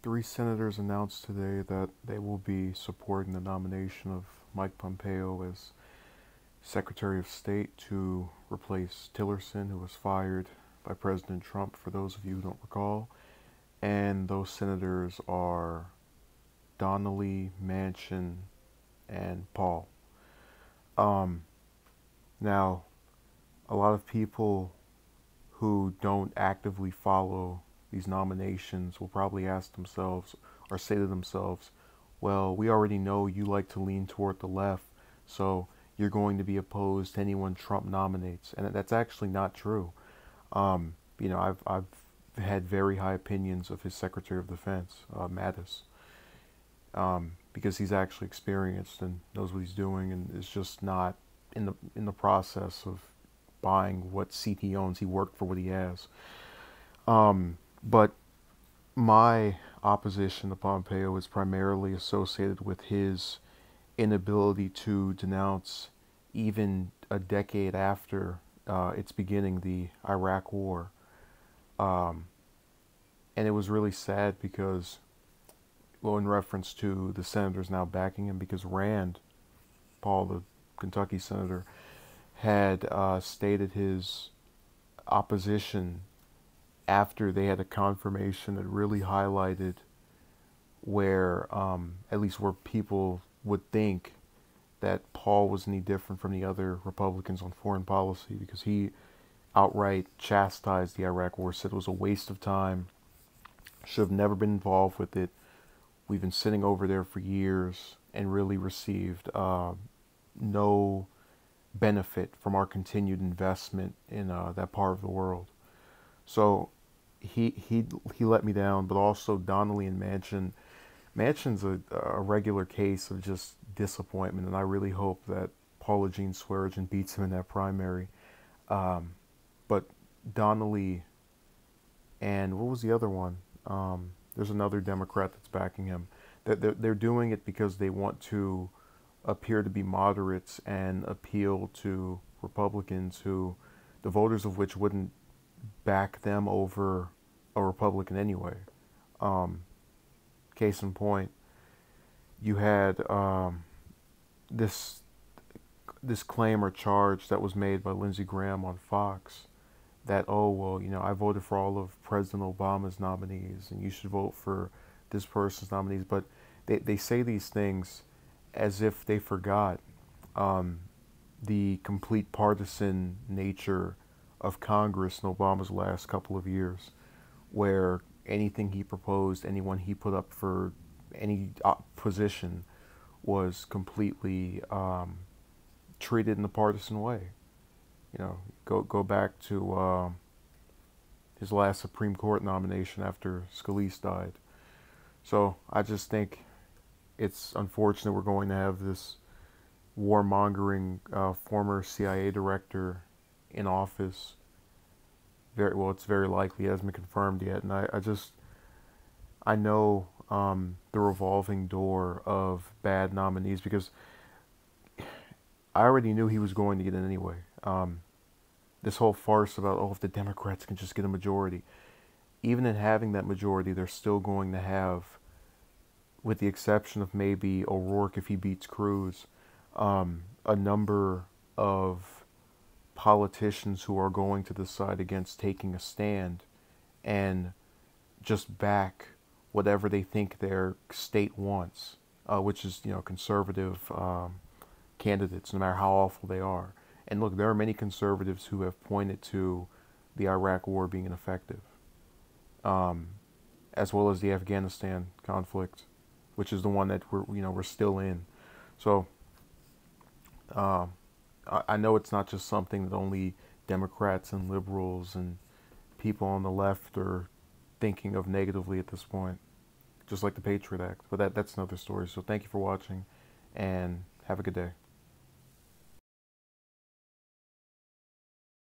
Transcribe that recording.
Three senators announced today that they will be supporting the nomination of Mike Pompeo as Secretary of State to replace Tillerson, who was fired by President Trump, for those of you who don't recall. And those senators are Donnelly, Manchin, and Paul. Now, a lot of people who don't actively follow these nominations will probably ask themselves or say to themselves, well, we already know you like to lean toward the left, so you're going to be opposed to anyone Trump nominates. And that's actually not true. I've had very high opinions of his Secretary of Defense, Mattis, because he's actually experienced and knows what he's doing, and is just not in the process of buying what seat he owns. He worked for what he has. But my opposition to Pompeo is primarily associated with his inability to denounce, even a decade after its beginning, the Iraq War. And it was really sad because, well, in reference to the senators now backing him, because Rand Paul, the Kentucky senator, had stated his opposition after they had a confirmation that really highlighted where, at least where people would think that Paul was any different from the other Republicans on foreign policy, because he outright chastised the Iraq War, said it was a waste of time, should have never been involved with it. We've been sitting over there for years and really received no benefit from our continued investment in that part of the world. So he let me down, but also Donnelly and Manchin. Manchin's a regular case of just disappointment, and I really hope that Paula Jean Swearengin beats him in that primary. But Donnelly and what was the other one? There's another Democrat that's backing him. They're doing it because they want to appear to be moderates and appeal to Republicans who, the voters of which wouldn't back them over a Republican anyway. Case in point, you had this claim or charge that was made by Lindsey Graham on Fox that, oh, well, I voted for all of President Obama's nominees and you should vote for this person's nominees. But they say these things as if they forgot the complete partisan nature of Congress in Obama's last couple of years, where anything he proposed, anyone he put up for any position, was completely treated in a partisan way. Go back to his last Supreme Court nomination after Scalise died. So I just think it's unfortunate we're going to have this warmongering former CIA director in office. It's very likely, it hasn't been confirmed yet, and I know the revolving door of bad nominees, because I already knew he was going to get in anyway. This whole farce about, oh, if the Democrats can just get a majority, even in having that majority, they're still going to have, with the exception of maybe O'Rourke if he beats Cruz, a number of politicians who are going to decide against taking a stand and just back whatever they think their state wants, which is, conservative candidates, no matter how awful they are. And look, there are many conservatives who have pointed to the Iraq War being ineffective, as well as the Afghanistan conflict, which is the one that we're still in. So I know it's not just something that only Democrats and liberals and people on the left are thinking of negatively at this point, just like the Patriot Act. But that's another story. So thank you for watching, and have a good day.